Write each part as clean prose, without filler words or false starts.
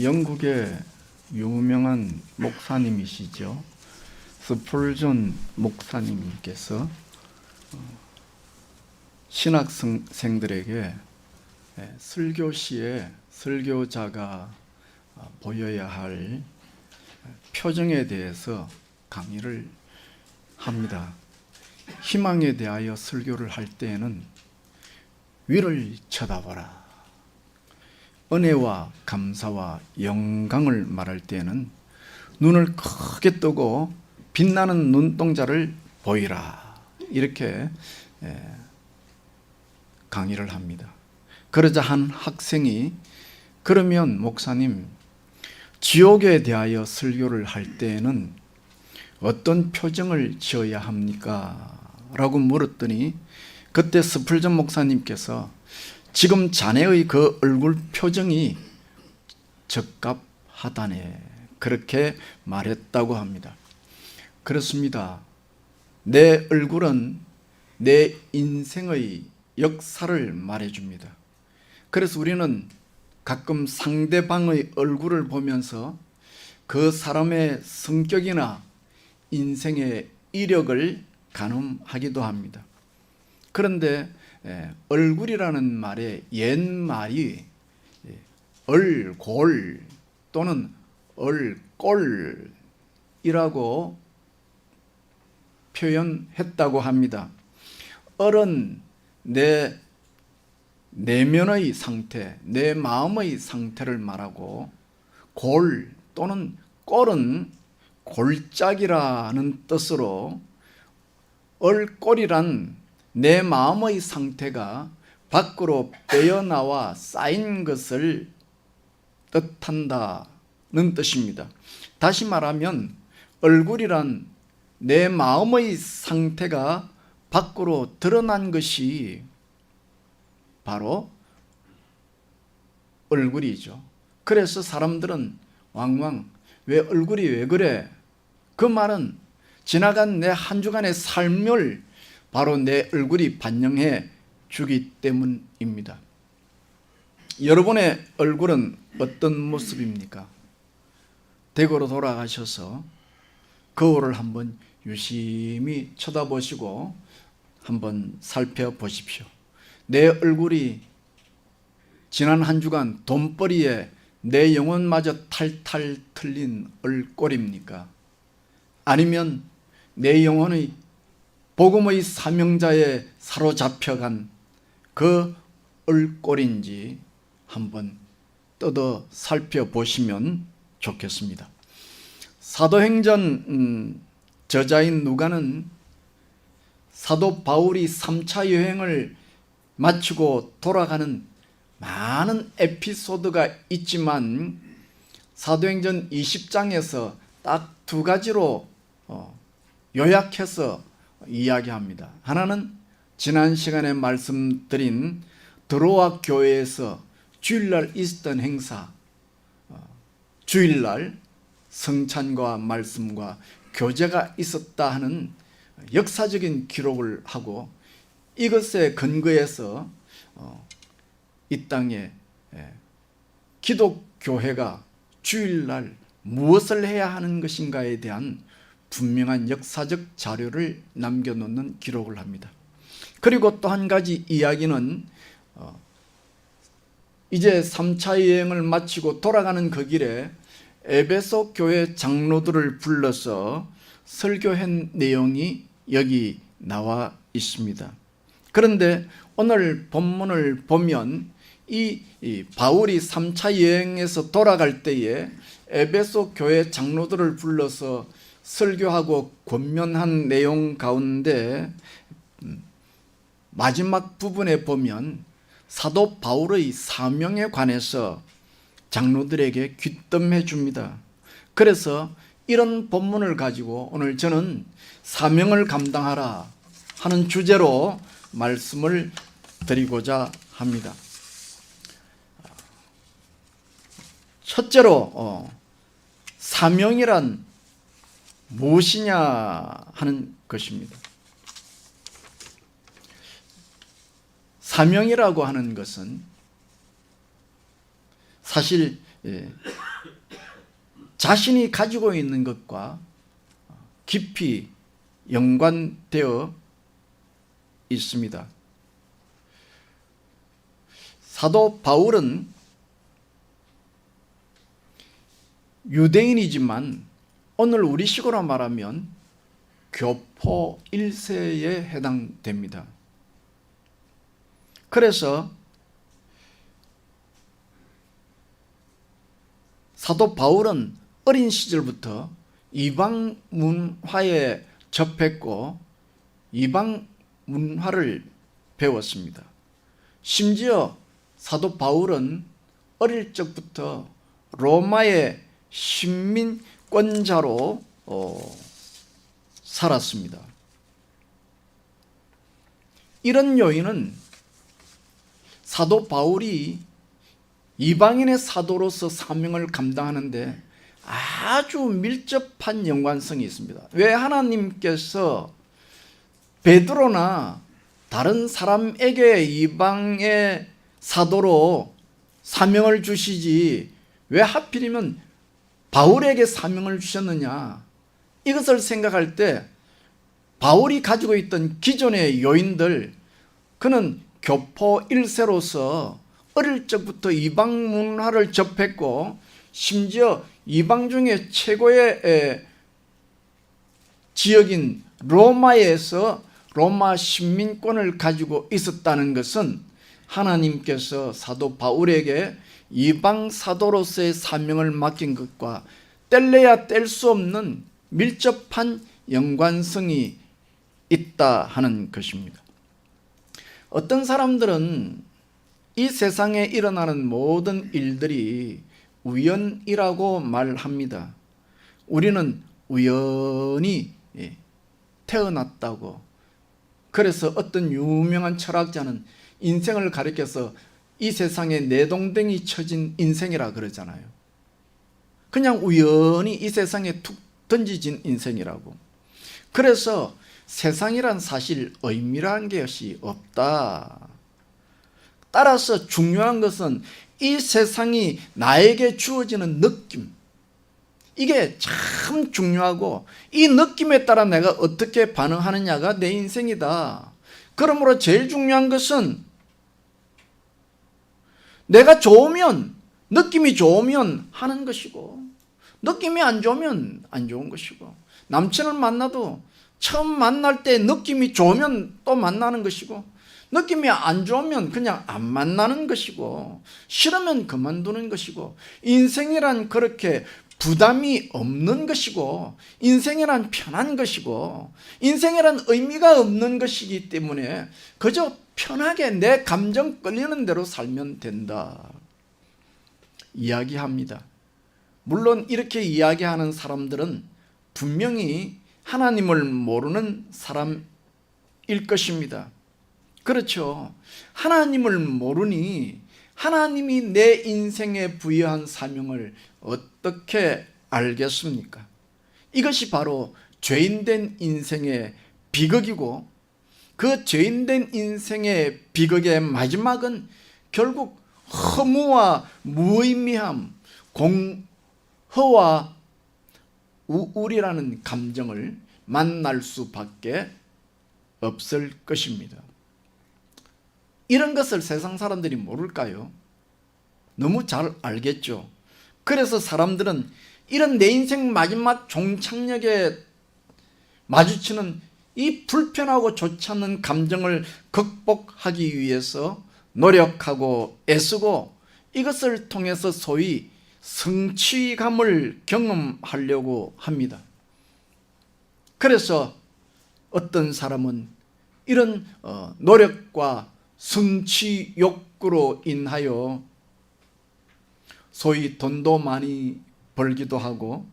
영국의 유명한 목사님이시죠. 스펄전 목사님께서 신학생들에게 설교 시에 설교자가 보여야 할 표정에 대해서 강의를 합니다. 희망에 대하여 설교를 할 때에는 위를 쳐다봐라. 은혜와 감사와 영광을 말할 때에는 눈을 크게 뜨고 빛나는 눈동자를 보이라. 이렇게 강의를 합니다. 그러자 한 학생이 그러면 목사님, 지옥에 대하여 설교를 할 때에는 어떤 표정을 지어야 합니까? 라고 물었더니 그때 스펄전 목사님께서 지금 자네의 그 얼굴 표정이 적합하다네, 그렇게 말했다고 합니다. 그렇습니다. 내 얼굴은 내 인생의 역사를 말해줍니다. 그래서 우리는 가끔 상대방의 얼굴을 보면서 그 사람의 성격이나 인생의 이력을 가늠하기도 합니다. 그런데 얼굴이라는 말의 옛말이 얼골 또는 얼꼴이라고 표현했다고 합니다. 얼은 내 내면의 상태, 내 마음의 상태를 말하고, 골 또는 꼴은 골짜기라는 뜻으로 얼꼴이란 내 마음의 상태가 밖으로 빼어나와 쌓인 것을 뜻한다는 뜻입니다. 다시 말하면 얼굴이란 내 마음의 상태가 밖으로 드러난 것이 바로 얼굴이죠. 그래서 사람들은 왕왕 왜 얼굴이 왜 그래? 그 말은 지나간 내 한 주간의 삶을 바로 내 얼굴이 반영해 주기 때문입니다. 여러분의 얼굴은 어떤 모습입니까? 대거로 돌아가셔서 거울을 한번 유심히 쳐다보시고 한번 살펴보십시오. 내 얼굴이 지난 한 주간 돈벌이에 내 영혼마저 탈탈 털린 얼꼴입니까? 아니면 내 영혼의 복음의 사명자에 사로잡혀간 그 얼꼴인지 한번 뜯어 살펴보시면 좋겠습니다. 사도행전 저자인 누가는 사도 바울이 3차 여행을 마치고 돌아가는 많은 에피소드가 있지만 사도행전 20장에서 딱 두 가지로 요약해서 이야기합니다. 하나는 지난 시간에 말씀드린 드로아 교회에서 주일날 있었던 행사, 주일날 성찬과 말씀과 교제가 있었다 하는 역사적인 기록을 하고, 이것에 근거해서 이 땅에 기독교회가 주일날 무엇을 해야 하는 것인가에 대한 분명한 역사적 자료를 남겨놓는 기록을 합니다. 그리고 또 한 가지 이야기는 이제 3차 여행을 마치고 돌아가는 그 길에 에베소 교회 장로들을 불러서 설교한 내용이 여기 나와 있습니다. 그런데 오늘 본문을 보면 이 바울이 3차 여행에서 돌아갈 때에 에베소 교회 장로들을 불러서 설교하고 권면한 내용 가운데 마지막 부분에 보면 사도 바울의 사명에 관해서 장로들에게 귀뜸해 줍니다. 그래서 이런 본문을 가지고 오늘 저는 사명을 감당하라 하는 주제로 말씀을 드리고자 합니다. 첫째로 사명이란 무엇이냐 하는 것입니다. 사명이라고 하는 것은 사실 자신이 가지고 있는 것과 깊이 연관되어 있습니다. 사도 바울은 유대인이지만 오늘 우리식으로 말하면 교포 1세에 해당됩니다. 그래서 사도 바울은 어린 시절부터 이방 문화에 접했고 이방 문화를 배웠습니다. 심지어 사도 바울은 어릴 적부터 로마의 식민권자로 살았습니다. 이런 요인은 사도 바울이 이방인의 사도로서 사명을 감당하는데 아주 밀접한 연관성이 있습니다. 왜 하나님께서 베드로나 다른 사람에게 이방의 사도로 사명을 주시지 왜 하필이면 바울에게 사명을 주셨느냐? 이것을 생각할 때 바울이 가지고 있던 기존의 요인들, 그는 교포 1세로서 어릴 적부터 이방 문화를 접했고 심지어 이방 중에 최고의 지역인 로마에서 로마 식민권을 가지고 있었다는 것은 하나님께서 사도 바울에게 이방 사도로서의 사명을 맡긴 것과 뗄래야 뗄 수 없는 밀접한 연관성이 있다 하는 것입니다. 어떤 사람들은 이 세상에 일어나는 모든 일들이 우연이라고 말합니다. 우리는 우연히 태어났다고. 그래서 어떤 유명한 철학자는 인생을 가리켜서 이 세상에 내동댕이 쳐진 인생이라 그러잖아요. 그냥 우연히 이 세상에 툭 던지진 인생이라고. 그래서 세상이란 사실 의미라는 것이 없다. 따라서 중요한 것은 이 세상이 나에게 주어지는 느낌, 이게 참 중요하고 이 느낌에 따라 내가 어떻게 반응하느냐가 내 인생이다. 그러므로 제일 중요한 것은 내가 좋으면, 느낌이 좋으면 하는 것이고 느낌이 안 좋으면 안 좋은 것이고, 남친을 만나도 처음 만날 때 느낌이 좋으면 또 만나는 것이고 느낌이 안 좋으면 그냥 안 만나는 것이고 싫으면 그만두는 것이고, 인생이란 그렇게 부담이 없는 것이고 인생이란 편한 것이고 인생이란 의미가 없는 것이기 때문에 그저 편하게 내 감정 끌리는 대로 살면 된다 이야기합니다. 물론 이렇게 이야기하는 사람들은 분명히 하나님을 모르는 사람일 것입니다. 그렇죠. 하나님을 모르니 하나님이 내 인생에 부여한 사명을 어떻게 알겠습니까? 이것이 바로 죄인된 인생의 비극이고, 그 죄인된 인생의 비극의 마지막은 결국 허무와 무의미함, 공허와 우울이라는 감정을 만날 수밖에 없을 것입니다. 이런 것을 세상 사람들이 모를까요? 너무 잘 알겠죠. 그래서 사람들은 이런 내 인생 마지막 종착역에 마주치는 이 불편하고 좋지 않는 감정을 극복하기 위해서 노력하고 애쓰고 이것을 통해서 소위 성취감을 경험하려고 합니다. 그래서 어떤 사람은 이런 노력과 성취 욕구로 인하여 소위 돈도 많이 벌기도 하고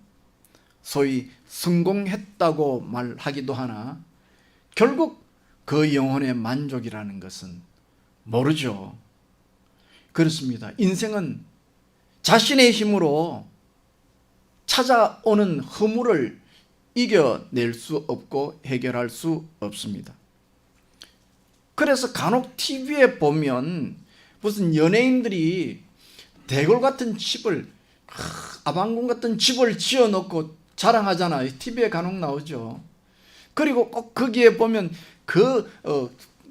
소위 성공했다고 말하기도 하나 결국 그 영혼의 만족이라는 것은 모르죠. 그렇습니다. 인생은 자신의 힘으로 찾아오는 허물을 이겨낼 수 없고 해결할 수 없습니다. 그래서 간혹 TV에 보면 무슨 연예인들이 대골 같은 집을 아방궁 같은 집을 지어놓고 자랑하잖아요. TV에 간혹 나오죠. 그리고 꼭 거기에 보면 그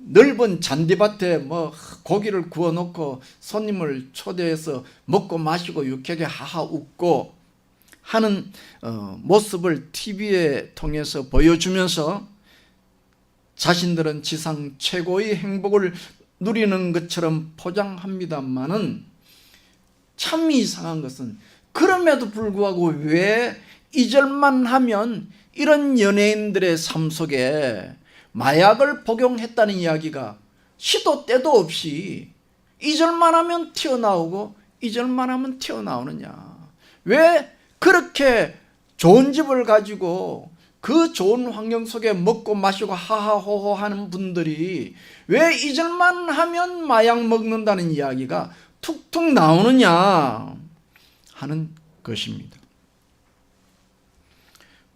넓은 잔디밭에 뭐 고기를 구워놓고 손님을 초대해서 먹고 마시고 유쾌하게 하하 웃고 하는 모습을 TV에 통해서 보여주면서 자신들은 지상 최고의 행복을 누리는 것처럼 포장합니다만은 참 이상한 것은 그럼에도 불구하고 왜 2절만 하면 이런 연예인들의 삶 속에 마약을 복용했다는 이야기가 시도 때도 없이 2절만 하면 튀어나오고 2절만 하면 튀어나오느냐. 왜 그렇게 좋은 집을 가지고 그 좋은 환경 속에 먹고 마시고 하하호호 하는 분들이 왜 2절만 하면 마약 먹는다는 이야기가 툭툭 나오느냐 하는 것입니다.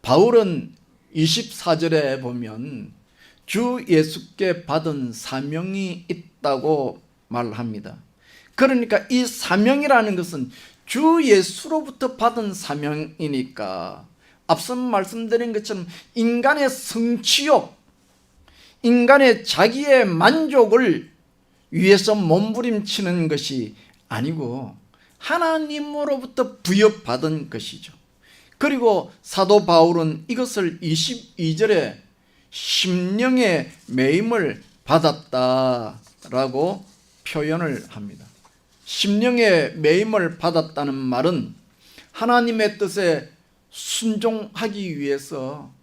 바울은 24절에 보면 주 예수께 받은 사명이 있다고 말합니다. 그러니까 이 사명이라는 것은 주 예수로부터 받은 사명이니까 앞서 말씀드린 것처럼 인간의 성취욕, 인간의 자기의 만족을 위해서 몸부림치는 것이 아니고 하나님으로부터 부여받은 것이죠. 그리고 사도 바울은 이것을 22절에 심령의 매임을 받았다라고 표현을 합니다. 심령의 매임을 받았다는 말은 하나님의 뜻에 순종하기 위해서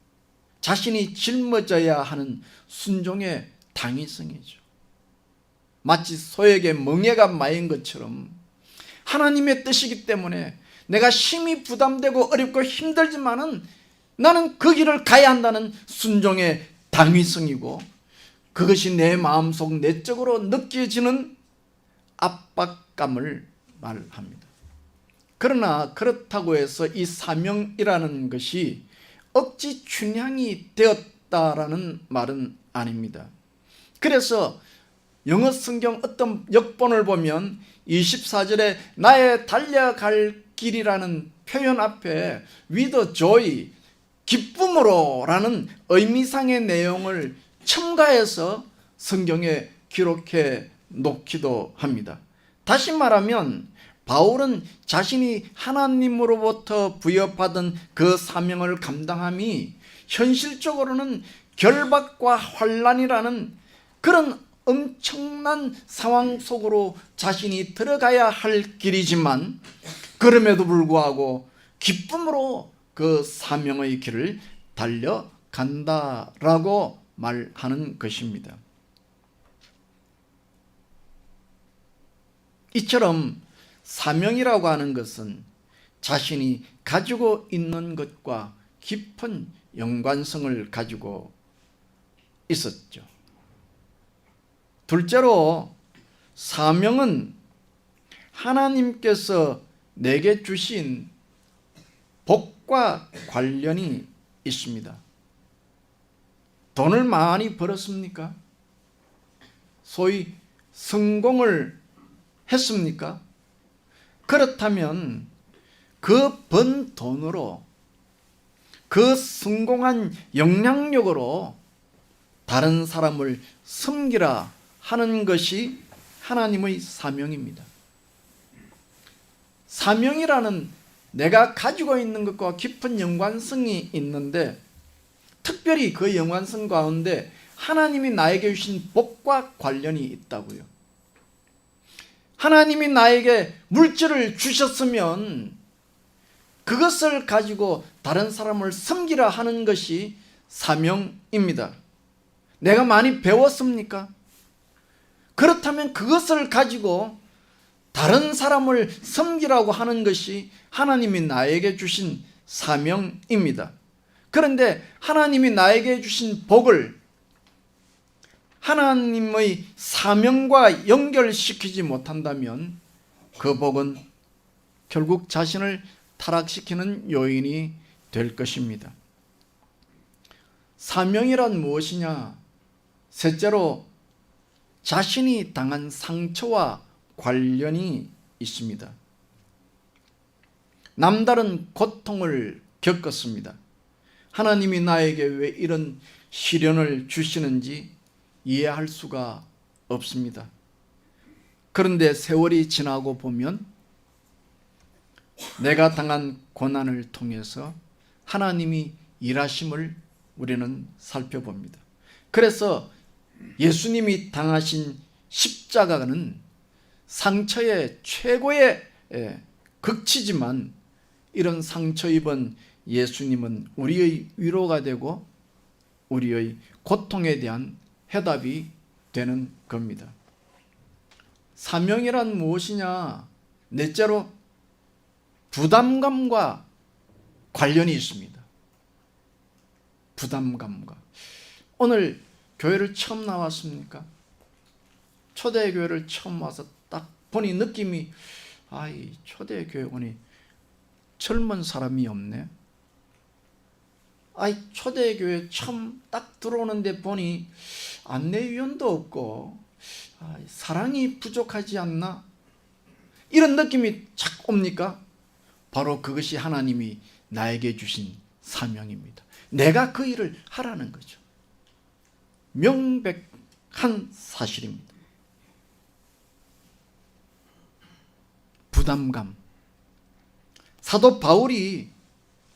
자신이 짊어져야 하는 순종의 당위성이죠. 마치 소에게 멍에가 마인 것처럼 하나님의 뜻이기 때문에 내가 심히 부담되고 어렵고 힘들지만은 나는 그 길을 가야 한다는 순종의 당위성이고 그것이 내 마음속 내적으로 느껴지는 압박감을 말합니다. 그러나 그렇다고 해서 이 사명이라는 것이 억지 춘향이 되었다라는 말은 아닙니다. 그래서 영어 성경 어떤 역본을 보면 24절에 나의 달려갈 길이라는 표현 앞에 with joy, 기쁨으로 라는 의미상의 내용을 첨가해서 성경에 기록해 놓기도 합니다. 다시 말하면 바울은 자신이 하나님으로부터 부여받은 그 사명을 감당함이 현실적으로는 결박과 환난이라는 그런 엄청난 상황 속으로 자신이 들어가야 할 길이지만 그럼에도 불구하고 기쁨으로 그 사명의 길을 달려간다라고 말하는 것입니다. 이처럼 사명이라고 하는 것은 자신이 가지고 있는 것과 깊은 연관성을 가지고 있었죠. 둘째로 사명은 하나님께서 내게 주신 복과 관련이 있습니다. 돈을 많이 벌었습니까? 소위 성공을 했습니까? 그렇다면 그 번 돈으로 그 성공한 영향력으로 다른 사람을 섬기라 하는 것이 하나님의 사명입니다. 사명이라는 내가 가지고 있는 것과 깊은 연관성이 있는데 특별히 그 연관성 가운데 하나님이 나에게 주신 복과 관련이 있다고요. 하나님이 나에게 물질을 주셨으면 그것을 가지고 다른 사람을 섬기라 하는 것이 사명입니다. 내가 많이 배웠습니까? 그렇다면 그것을 가지고 다른 사람을 섬기라고 하는 것이 하나님이 나에게 주신 사명입니다. 그런데 하나님이 나에게 주신 복을 하나님의 사명과 연결시키지 못한다면 그 복은 결국 자신을 타락시키는 요인이 될 것입니다. 사명이란 무엇이냐? 셋째로 자신이 당한 상처와 관련이 있습니다. 남다른 고통을 겪었습니다. 하나님이 나에게 왜 이런 시련을 주시는지 이해할 수가 없습니다. 그런데 세월이 지나고 보면 내가 당한 고난을 통해서 하나님이 일하심을 우리는 살펴봅니다. 그래서 예수님이 당하신 십자가는 상처의 최고의 극치지만 이런 상처 입은 예수님은 우리의 위로가 되고 우리의 고통에 대한 해답이 되는 겁니다. 사명이란 무엇이냐? 넷째로 부담감과 관련이 있습니다. 부담감과. 오늘 교회를 처음 나왔습니까? 초대교회를 처음 와서 딱 보니 느낌이 이 초대교회 오니 젊은 사람이 없네. 초대교회 처음 딱 들어오는데 보니 안내위원도 없고 사랑이 부족하지 않나? 이런 느낌이 착 옵니까? 바로 그것이 하나님이 나에게 주신 사명입니다. 내가 그 일을 하라는 거죠. 명백한 사실입니다. 부담감. 사도 바울이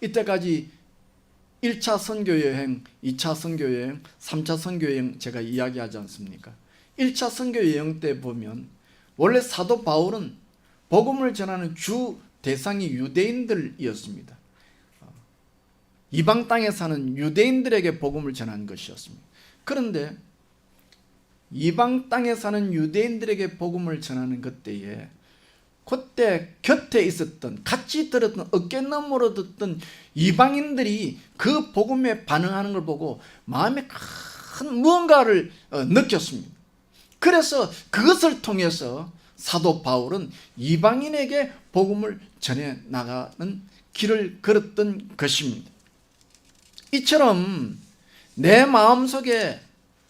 이때까지 1차 선교여행, 2차 선교여행, 3차 선교여행 제가 이야기하지 않습니까? 1차 선교여행 때 보면 원래 사도 바울은 복음을 전하는 주 대상이 유대인들이었습니다. 이방 땅에 사는 유대인들에게 복음을 전하는 것이었습니다. 그런데 이방 땅에 사는 유대인들에게 복음을 전하는 그때에 그때 곁에 있었던 같이 들었던 어깨너머로 듣던 이방인들이 그 복음에 반응하는 걸 보고 마음에 큰 무언가를 느꼈습니다. 그래서 그것을 통해서 사도 바울은 이방인에게 복음을 전해 나가는 길을 걸었던 것입니다. 이처럼 내 마음속에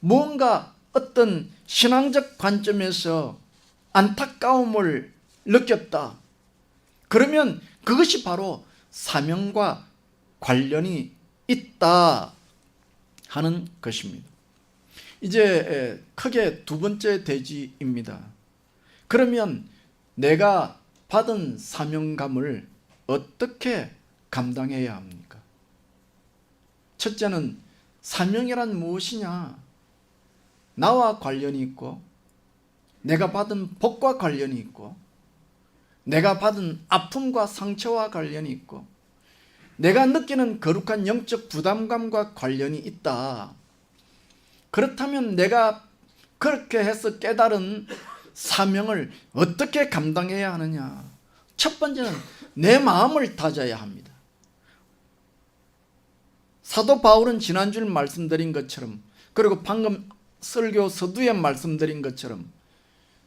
뭔가 어떤 신앙적 관점에서 안타까움을 느꼈다. 그러면 그것이 바로 사명과 관련이 있다 하는 것입니다. 이제 크게 두 번째 대지입니다. 그러면 내가 받은 사명감을 어떻게 감당해야 합니까? 첫째는 사명이란 무엇이냐? 나와 관련이 있고 내가 받은 복과 관련이 있고 내가 받은 아픔과 상처와 관련이 있고 내가 느끼는 거룩한 영적 부담감과 관련이 있다. 그렇다면 내가 그렇게 해서 깨달은 사명을 어떻게 감당해야 하느냐? 첫 번째는 내 마음을 다져야 합니다. 사도 바울은 지난주에 말씀드린 것처럼 그리고 방금 설교 서두에 말씀드린 것처럼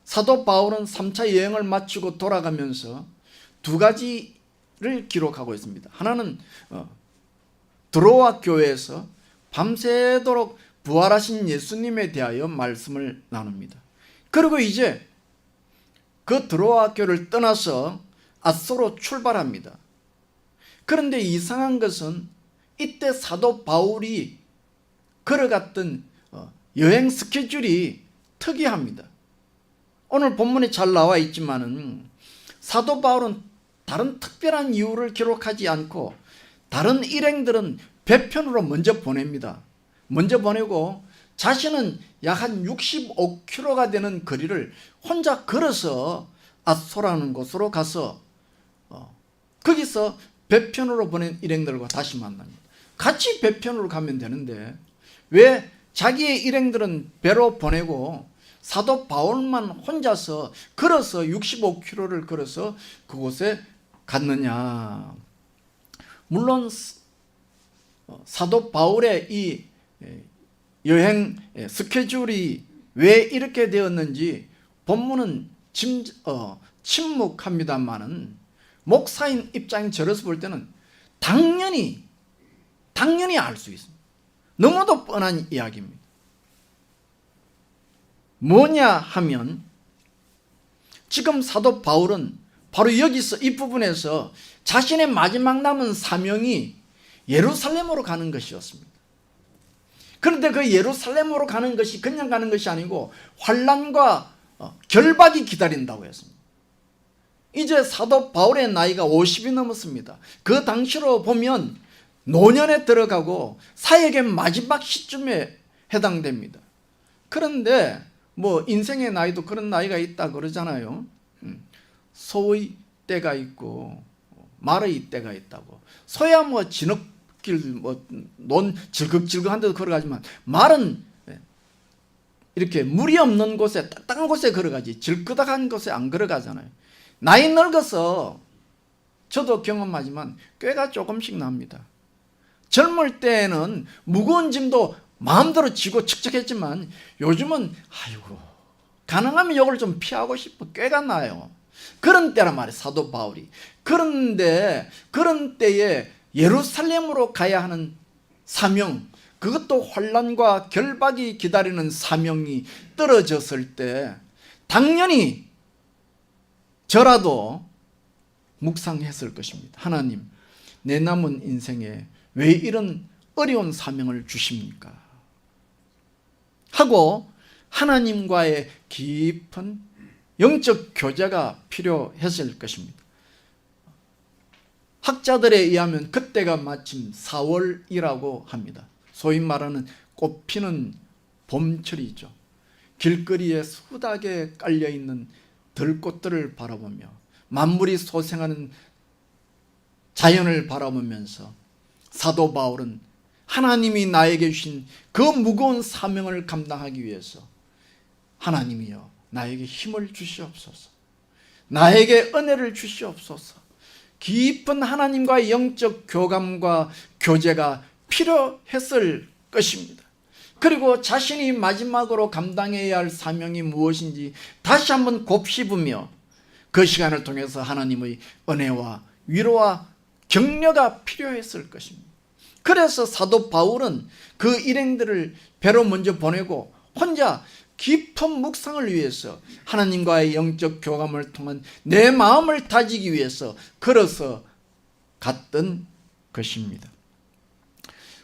사도 바울은 3차 여행을 마치고 돌아가면서 두 가지를 기록하고 있습니다. 하나는 드로아 교회에서 밤새도록 부활하신 예수님에 대하여 말씀을 나눕니다. 그리고 이제 그 드로아 교회를 떠나서 아소로 출발합니다. 그런데 이상한 것은 이때 사도 바울이 걸어갔던 여행 스케줄이 특이합니다. 오늘 본문에 잘 나와 있지만은 사도 바울은 다른 특별한 이유를 기록하지 않고 다른 일행들은 배편으로 먼저 보냅니다. 먼저 보내고 자신은 약 한 65km가 되는 거리를 혼자 걸어서 아소라는 곳으로 가서 거기서 배편으로 보낸 일행들과 다시 만납니다. 같이 배편으로 가면 되는데 왜 자기의 일행들은 배로 보내고 사도 바울만 혼자서 걸어서 65km를 걸어서 그곳에 갔느냐? 물론 사도 바울의 이 여행 스케줄이 왜 이렇게 되었는지 본문은 침묵합니다만은 목사인 입장인 저로서 볼 때는 당연히 알 수 있습니다. 너무도 뻔한 이야기입니다. 뭐냐 하면 지금 사도 바울은 바로 여기서 이 부분에서 자신의 마지막 남은 사명이 예루살렘으로 가는 것이었습니다. 그런데 그 예루살렘으로 가는 것이 그냥 가는 것이 아니고 환난과 결박이 기다린다고 했습니다. 이제 사도 바울의 나이가 50이 넘었습니다. 그 당시로 보면 노년에 들어가고 사역의 마지막 시점에 해당됩니다. 그런데 뭐 인생의 나이도 그런 나이가 있다 그러잖아요. 소의 때가 있고 말의 때가 있다고. 소야 뭐 진흙길 논 질긋질긋한 데도 걸어가지만 말은 이렇게 물이 없는 곳에 딱딱한 곳에 걸어가지 질끄덕한 곳에 안 걸어가잖아요. 나이 늙어서 저도 경험하지만 꾀가 조금씩 납니다. 젊을 때에는 무거운 짐도 마음대로 지고 척척했지만 요즘은 아이고 가능하면 이걸 좀 피하고 싶어 꾀가 나요. 그런 때란 말이에요, 사도 바울이. 그런데 그런 때에 예루살렘으로 가야 하는 사명, 그것도 환난과 결박이 기다리는 사명이 떨어졌을 때 당연히 저라도 묵상했을 것입니다. 하나님, 내 남은 인생에 왜 이런 어려운 사명을 주십니까? 하고 하나님과의 깊은 영적 교제가 필요했을 것입니다. 학자들에 의하면 그때가 마침 4월이라고 합니다. 소위 말하는 꽃피는 봄철이죠. 길거리에 수다게 깔려있는 들꽃들을 바라보며 만물이 소생하는 자연을 바라보면서 사도 바울은 하나님이 나에게 주신 그 무거운 사명을 감당하기 위해서 하나님이여 나에게 힘을 주시옵소서, 나에게 은혜를 주시옵소서, 깊은 하나님과의 영적 교감과 교제가 필요했을 것입니다. 그리고 자신이 마지막으로 감당해야 할 사명이 무엇인지 다시 한번 곱씹으며 그 시간을 통해서 하나님의 은혜와 위로와 격려가 필요했을 것입니다. 그래서 사도 바울은 그 일행들을 배로 먼저 보내고 혼자 깊은 묵상을 위해서 하나님과의 영적 교감을 통한 내 마음을 다지기 위해서 걸어서 갔던 것입니다.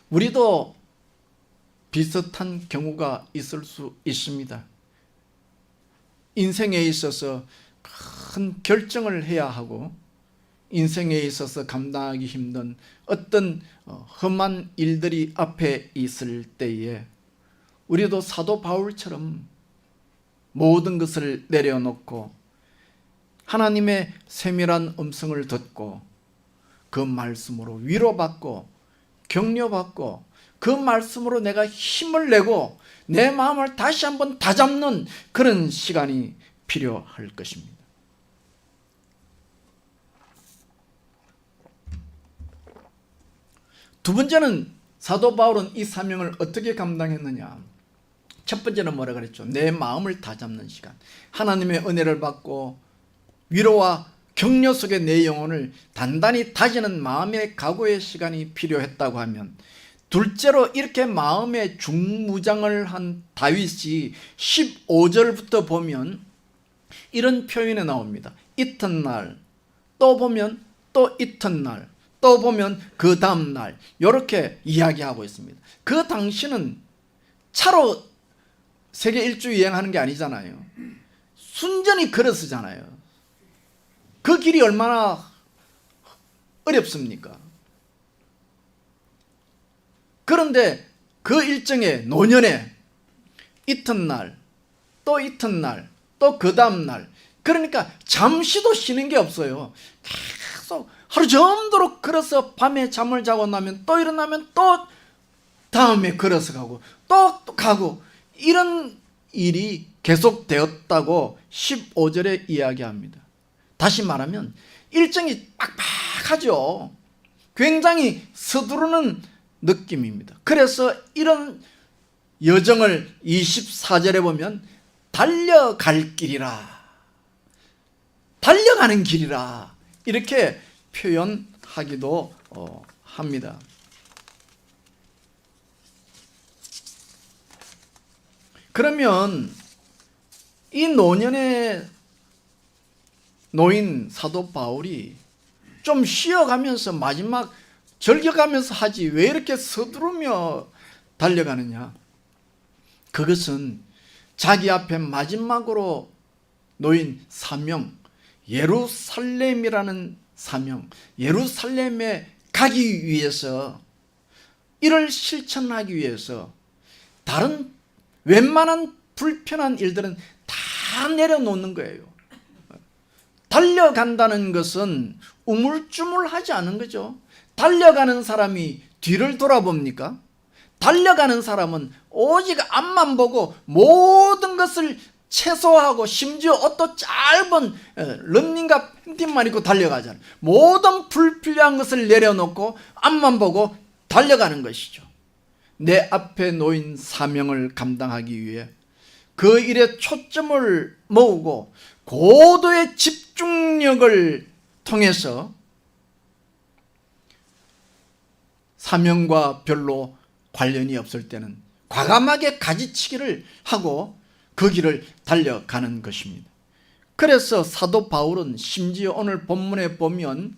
우리도 비슷한 경우가 있을 수 있습니다. 인생에 있어서 큰 결정을 해야 하고 인생에 있어서 감당하기 힘든 어떤 험한 일들이 앞에 있을 때에 우리도 사도 바울처럼 모든 것을 내려놓고 하나님의 세밀한 음성을 듣고 그 말씀으로 위로받고 격려받고 그 말씀으로 내가 힘을 내고 내 마음을 다시 한번 다잡는 그런 시간이 필요할 것입니다. 두 번째는 사도 바울은 이 사명을 어떻게 감당했느냐. 첫 번째는 뭐라 그랬죠? 내 마음을 다잡는 시간. 하나님의 은혜를 받고 위로와 격려 속에 내 영혼을 단단히 다지는 마음의 각오의 시간이 필요했다고 하면, 둘째로 이렇게 마음의 중무장을 한 다윗이 15절부터 보면 이런 표현이 나옵니다. 이튿날, 또 보면 또 이튿날, 또 보면 그 다음날, 이렇게 이야기하고 있습니다. 그 당시는 차로 세계 일주 여행하는 게 아니잖아요. 순전히 걸어서잖아요. 그 길이 얼마나 어렵습니까? 그런데 그 일정에 노년에 이튿날, 또 이튿날, 또 그 다음날, 그러니까 잠시도 쉬는 게 없어요. 계속 하루 종도록 걸어서 밤에 잠을 자고 나면 또 일어나면 또 다음에 걸어서 가고 또 가고, 이런 일이 계속되었다고 15절에 이야기합니다. 다시 말하면 일정이 빡빡하죠. 굉장히 서두르는 느낌입니다. 그래서 이런 여정을 24절에 보면 달려갈 길이라, 달려가는 길이라, 이렇게 표현하기도 합니다. 그러면 이 노년의 노인 사도 바울이 좀 쉬어가면서 마지막 즐겨가면서 하지 왜 이렇게 서두르며 달려가느냐? 그것은 자기 앞에 마지막으로 놓인 사명, 예루살렘이라는 사명, 예루살렘에 가기 위해서, 이를 실천하기 위해서 다른 웬만한 불편한 일들은 다 내려놓는 거예요. 달려간다는 것은 우물쭈물하지 않은 거죠. 달려가는 사람이 뒤를 돌아봅니까? 달려가는 사람은 오직 앞만 보고 모든 것을 최소화하고 심지어 어떤 짧은 런닝과 팬티만 입고 달려가잖아요. 모든 불필요한 것을 내려놓고 앞만 보고 달려가는 것이죠. 내 앞에 놓인 사명을 감당하기 위해 그 일에 초점을 모으고 고도의 집중력을 통해서 사명과 별로 관련이 없을 때는 과감하게 가지치기를 하고 그 길을 달려가는 것입니다. 그래서 사도 바울은 심지어 오늘 본문에 보면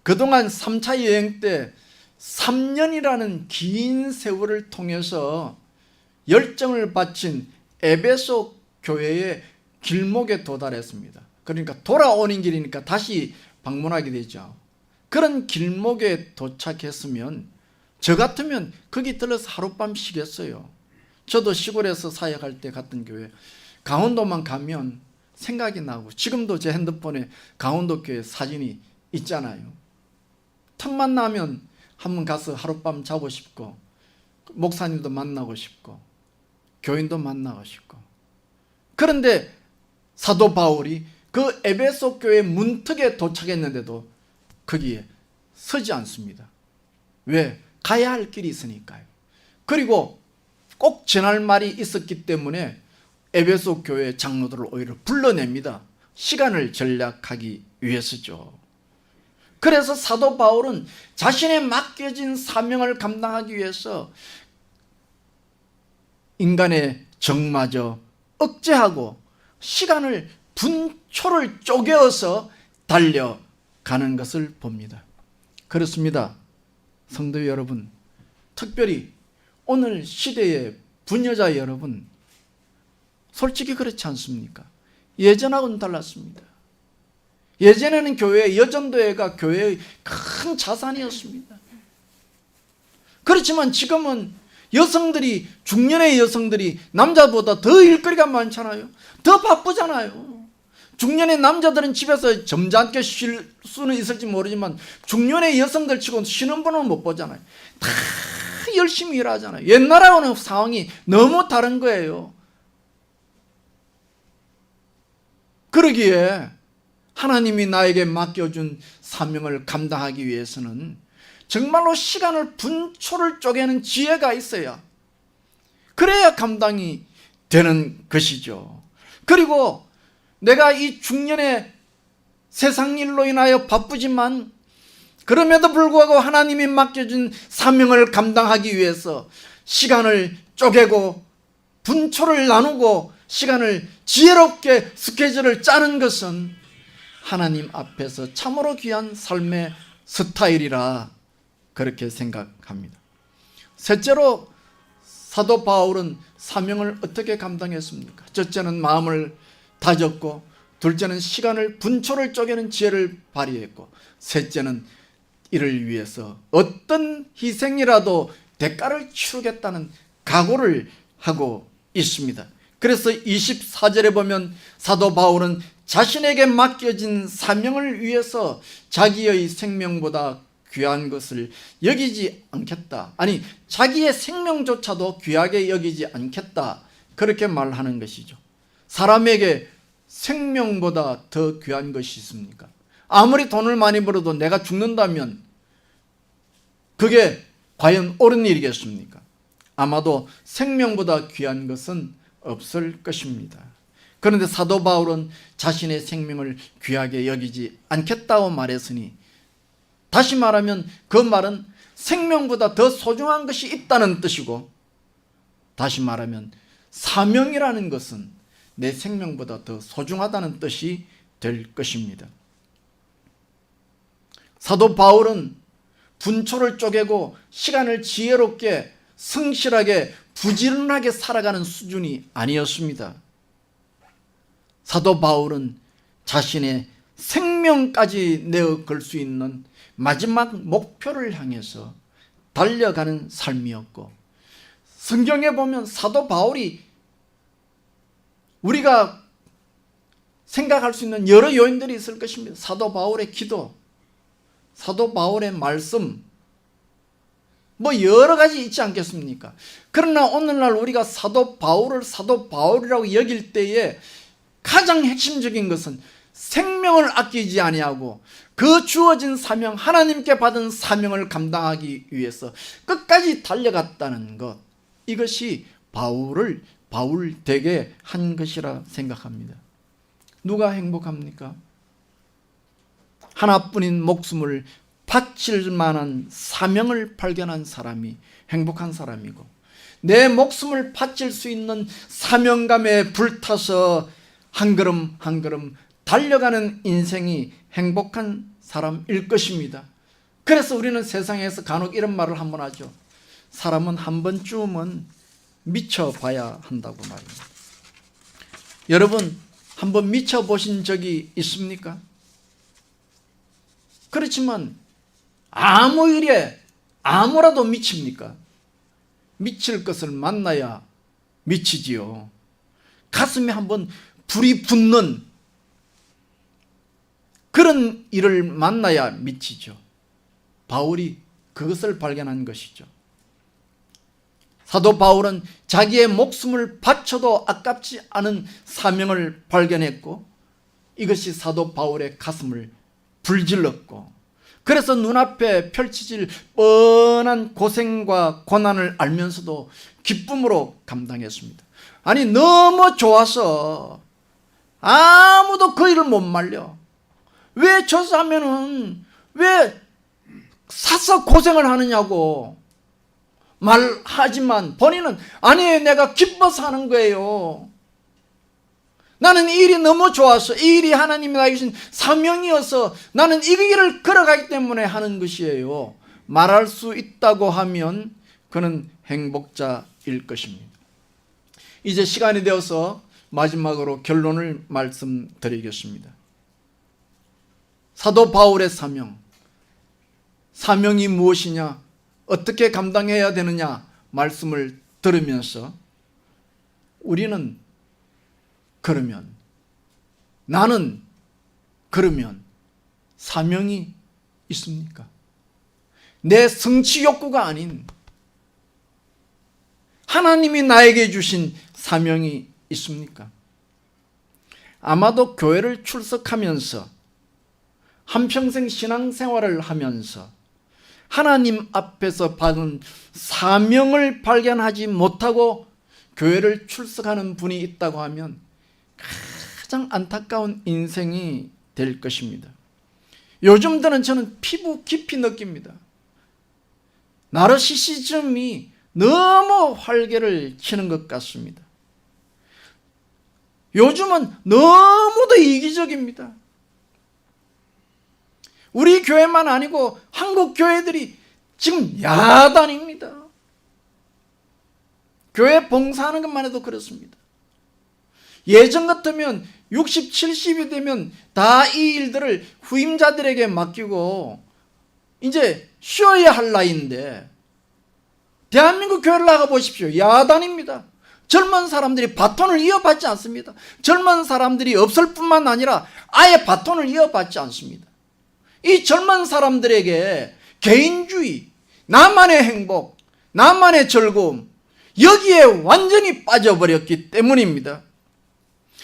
그동안 3차 여행 때 3년이라는 긴 세월을 통해서 열정을 바친 에베소 교회의 길목에 도달했습니다. 그러니까 돌아오는 길이니까 다시 방문하게 되죠. 그런 길목에 도착했으면 저 같으면 거기 들러서 하룻밤 쉬겠어요. 저도 시골에서 사역할 때 갔던 교회 강원도만 가면 생각이 나고, 지금도 제 핸드폰에 강원도 교회 사진이 있잖아요. 틈만 나면 한번 가서 하룻밤 자고 싶고, 목사님도 만나고 싶고, 교인도 만나고 싶고. 그런데 사도 바울이 그 에베소 교회 문턱에 도착했는데도 거기에 서지 않습니다. 왜? 가야 할 길이 있으니까요. 그리고 꼭 전할 말이 있었기 때문에 에베소 교회 장로들을 오히려 불러냅니다. 시간을 절약하기 위해서죠. 그래서 사도 바울은 자신의 맡겨진 사명을 감당하기 위해서 인간의 정마저 억제하고 시간을 분초를 쪼개어서 달려가는 것을 봅니다. 그렇습니다. 성도 여러분, 특별히 오늘 시대의 부녀자 여러분, 솔직히 그렇지 않습니까? 예전하고는 달랐습니다. 예전에는 교회, 여전도회가 교회의 큰 자산이었습니다. 그렇지만 지금은 여성들이, 중년의 여성들이 남자보다 더 일거리가 많잖아요. 더 바쁘잖아요. 중년의 남자들은 집에서 점잖게 쉴 수는 있을지 모르지만 중년의 여성들 치고 쉬는 분은 못 보잖아요. 다 열심히 일하잖아요. 옛날하고는 상황이 너무 다른 거예요. 그러기에 하나님이 나에게 맡겨준 사명을 감당하기 위해서는 정말로 시간을 분초를 쪼개는 지혜가 있어야, 그래야 감당이 되는 것이죠. 그리고 내가 이 중년의 세상 일로 인하여 바쁘지만 그럼에도 불구하고 하나님이 맡겨준 사명을 감당하기 위해서 시간을 쪼개고 분초를 나누고 시간을 지혜롭게 스케줄을 짜는 것은 하나님 앞에서 참으로 귀한 삶의 스타일이라 그렇게 생각합니다. 셋째로 사도 바울은 사명을 어떻게 감당했습니까? 첫째는 마음을 다졌고, 둘째는 시간을 분초를 쪼개는 지혜를 발휘했고, 셋째는 이를 위해서 어떤 희생이라도 대가를 치르겠다는 각오를 하고 있습니다. 그래서 24절에 보면 사도 바울은 자신에게 맡겨진 사명을 위해서 자기의 생명보다 귀한 것을 여기지 않겠다. 아니, 자기의 생명조차도 귀하게 여기지 않겠다. 그렇게 말하는 것이죠. 사람에게 생명보다 더 귀한 것이 있습니까? 아무리 돈을 많이 벌어도 내가 죽는다면 그게 과연 옳은 일이겠습니까? 아마도 생명보다 귀한 것은 없을 것입니다. 그런데 사도 바울은 자신의 생명을 귀하게 여기지 않겠다고 말했으니, 다시 말하면 그 말은 생명보다 더 소중한 것이 있다는 뜻이고, 다시 말하면 사명이라는 것은 내 생명보다 더 소중하다는 뜻이 될 것입니다. 사도 바울은 분초를 쪼개고 시간을 지혜롭게 성실하게 부지런하게 살아가는 수준이 아니었습니다. 사도 바울은 자신의 생명까지 내어 걸 수 있는 마지막 목표를 향해서 달려가는 삶이었고, 성경에 보면 사도 바울이 우리가 생각할 수 있는 여러 요인들이 있을 것입니다. 사도 바울의 기도, 사도 바울의 말씀, 뭐 여러 가지 있지 않겠습니까? 그러나 오늘날 우리가 사도 바울을 사도 바울이라고 여길 때에 가장 핵심적인 것은 생명을 아끼지 아니하고 그 주어진 사명, 하나님께 받은 사명을 감당하기 위해서 끝까지 달려갔다는 것, 이것이 바울을 바울 되게 한 것이라 생각합니다. 누가 행복합니까? 하나뿐인 목숨을 바칠 만한 사명을 발견한 사람이 행복한 사람이고, 내 목숨을 바칠 수 있는 사명감에 불타서 한 걸음 한 걸음 달려가는 인생이 행복한 사람일 것입니다. 그래서 우리는 세상에서 간혹 이런 말을 한번 하죠. 사람은 한 번쯤은 미쳐봐야 한다고 말입니다. 여러분, 한번 미쳐보신 적이 있습니까? 그렇지만 아무 일에 아무라도 미칩니까? 미칠 것을 만나야 미치지요. 가슴에 한번 불이 붙는 그런 일을 만나야 미치죠. 바울이 그것을 발견한 것이죠. 사도 바울은 자기의 목숨을 바쳐도 아깝지 않은 사명을 발견했고, 이것이 사도 바울의 가슴을 불질렀고, 그래서 눈앞에 펼쳐질 뻔한 고생과 고난을 알면서도 기쁨으로 감당했습니다. 아니, 너무 좋아서 아무도 그 일을 못 말려. 왜 저 사면은 왜 사서 고생을 하느냐고 말하지만 본인은 아니에요, 내가 기뻐서 하는 거예요. 나는 이 일이 너무 좋아서, 이 일이 하나님이 나에게 주신 사명이어서 나는 이 길을 걸어가기 때문에 하는 것이에요 말할 수 있다고 하면 그는 행복자일 것입니다. 이제 시간이 되어서 마지막으로 결론을 말씀드리겠습니다. 사도 바울의 사명이 무엇이냐, 어떻게 감당해야 되느냐 말씀을 들으면서 우리는 그러면, 나는 그러면 사명이 있습니까? 내 성취 욕구가 아닌 하나님이 나에게 주신 사명이 있습니까? 아마도 교회를 출석하면서 한평생 신앙생활을 하면서 하나님 앞에서 받은 사명을 발견하지 못하고 교회를 출석하는 분이 있다고 하면 가장 안타까운 인생이 될 것입니다. 요즘 들은 저는 피부 깊이 느낍니다. 나르시시즘이 너무 활개를 치는 것 같습니다. 요즘은 너무도 이기적입니다. 우리 교회만 아니고 한국 교회들이 지금 야단입니다. 교회 봉사하는 것만 해도 그렇습니다. 예전 같으면 60, 70이 되면 다 이 일들을 후임자들에게 맡기고 이제 쉬어야 할 나이인데, 대한민국 교회를 나가보십시오. 야단입니다. 젊은 사람들이 바톤을 이어받지 않습니다. 젊은 사람들이 없을 뿐만 아니라 아예 바톤을 이어받지 않습니다. 이 젊은 사람들에게 개인주의, 나만의 행복, 나만의 즐거움, 여기에 완전히 빠져버렸기 때문입니다.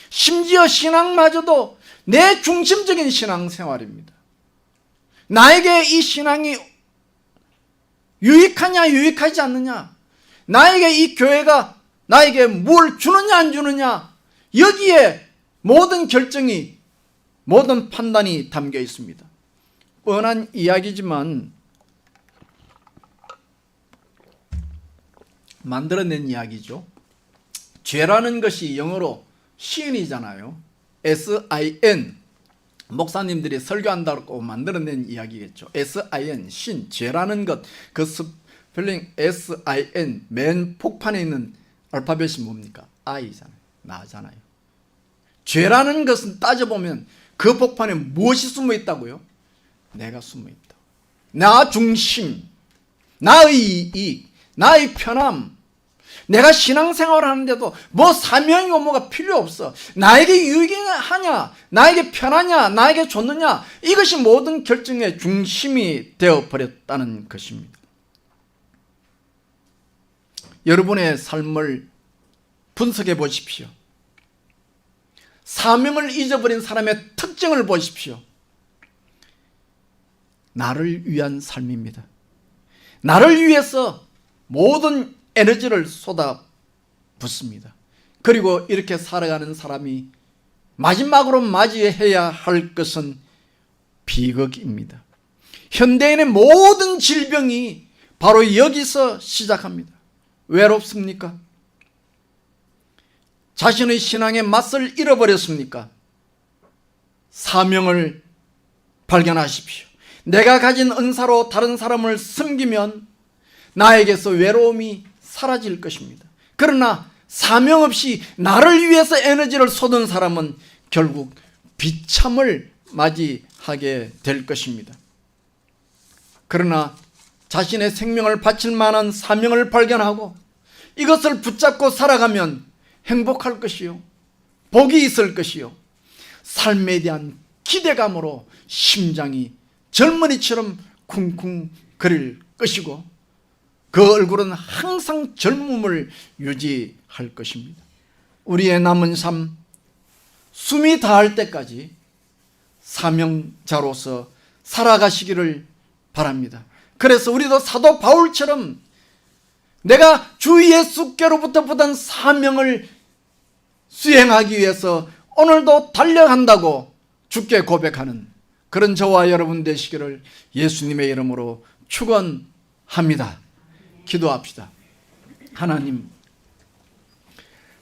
심지어 신앙마저도 내 중심적인 신앙생활입니다. 나에게 이 신앙이 유익하냐 유익하지 않느냐, 나에게 이 교회가 나에게 뭘 주느냐 안 주느냐, 여기에 모든 결정이, 모든 판단이 담겨 있습니다. 뻔한 이야기지만 만들어낸 이야기죠. 죄라는 것이 영어로 sin이잖아요. sin. 목사님들이 설교한다고 만들어낸 이야기겠죠. SIN, 신, 죄라는 것, 그 스펠링 SIN 맨 폭판에 있는 알파벳이 뭡니까? I잖아요. 나잖아요. 죄라는 것은 따져보면 그 복판에 무엇이 숨어 있다고요? 내가 숨어 있다. 나 중심, 나의 이익, 나의 편함. 내가 신앙생활을 하는데도 뭐 사명이고 뭐가 필요 없어. 나에게 유익이 하냐, 나에게 편하냐, 나에게 좋느냐, 이것이 모든 결정의 중심이 되어버렸다는 것입니다. 여러분의 삶을 분석해 보십시오. 사명을 잊어버린 사람의 특징을 보십시오. 나를 위한 삶입니다. 나를 위해서 모든 에너지를 쏟아붓습니다. 그리고 이렇게 살아가는 사람이 마지막으로 맞이해야 할 것은 비극입니다. 현대인의 모든 질병이 바로 여기서 시작합니다. 외롭습니까? 자신의 신앙의 맛을 잃어버렸습니까? 사명을 발견하십시오. 내가 가진 은사로 다른 사람을 섬기면 나에게서 외로움이 사라질 것입니다. 그러나 사명 없이 나를 위해서 에너지를 쏟은 사람은 결국 비참을 맞이하게 될 것입니다. 그러나 자신의 생명을 바칠 만한 사명을 발견하고 이것을 붙잡고 살아가면 행복할 것이요, 복이 있을 것이요, 삶에 대한 기대감으로 심장이 젊은이처럼 쿵쿵거릴 것이고 그 얼굴은 항상 젊음을 유지할 것입니다. 우리의 남은 삶, 숨이 닿을 때까지 사명자로서 살아가시기를 바랍니다. 그래서 우리도 사도 바울처럼 내가 주 예수께로부터 받은 사명을 수행하기 위해서 오늘도 달려간다고 주께 고백하는 그런 저와 여러분 되시기를 예수님의 이름으로 축원합니다. 기도합시다. 하나님,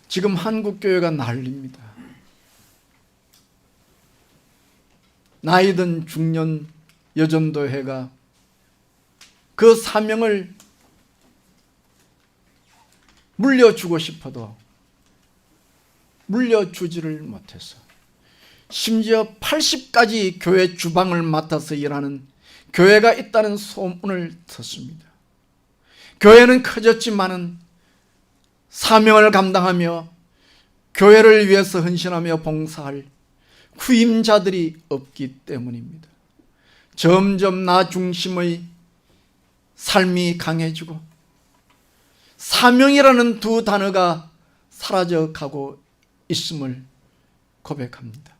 지금 한국교회가 난립니다. 나이든 중년 여전도회가 그 사명을 물려주고 싶어도 물려주지를 못해서 심지어 80까지 교회 주방을 맡아서 일하는 교회가 있다는 소문을 듣습니다. 교회는 커졌지만은 사명을 감당하며 교회를 위해서 헌신하며 봉사할 후임자들이 없기 때문입니다. 점점 나 중심의 삶이 강해지고 사명이라는 두 단어가 사라져가고 있음을 고백합니다.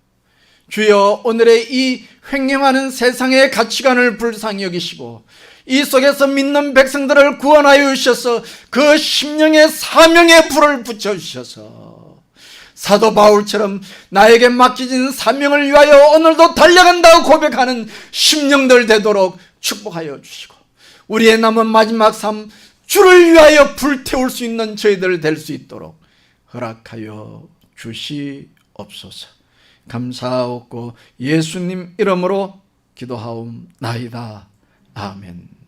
주여, 오늘의 이 횡령하는 세상의 가치관을 불쌍히 여기시고 이 속에서 믿는 백성들을 구원하여 주셔서 그 심령의 사명의 불을 붙여주셔서 사도 바울처럼 나에게 맡겨진 사명을 위하여 오늘도 달려간다고 고백하는 심령들 되도록 축복하여 주시고 우리의 남은 마지막 삶 주를 위하여 불태울 수 있는 저희들 될 수 있도록 허락하여 주시옵소서. 감사하옵고 예수님 이름으로 기도하옵나이다. 아멘.